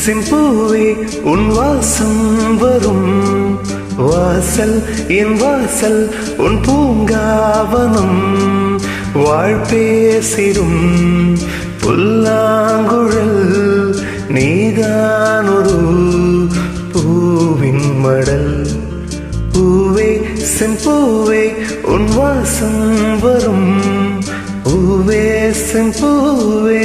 செம்பூவே உன் வாசம் வரும் வாசல் என் வாசல் உன் பூங்காவனம் வாழ்பேசிடும் புல்லாங்குழல் நீதானொரு பூவின் மடல் பூவே செம்பூவே உன் வாசம் வரும் பூவே செம்பூவே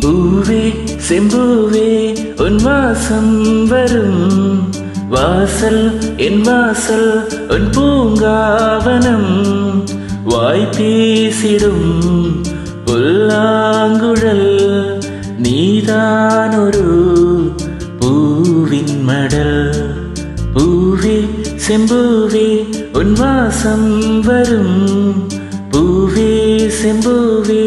பூவே செம்பூவே உன் வாசம் வரும் வாசல் என் வாசல் உன் பூங்காவனம் வாய்ப்பேசிடும் புல்லாங்குழல் நீதானொரு பூவின் மடல் பூவே செம்பூவே உன் வாசம் வரும் பூவே செம்பூவே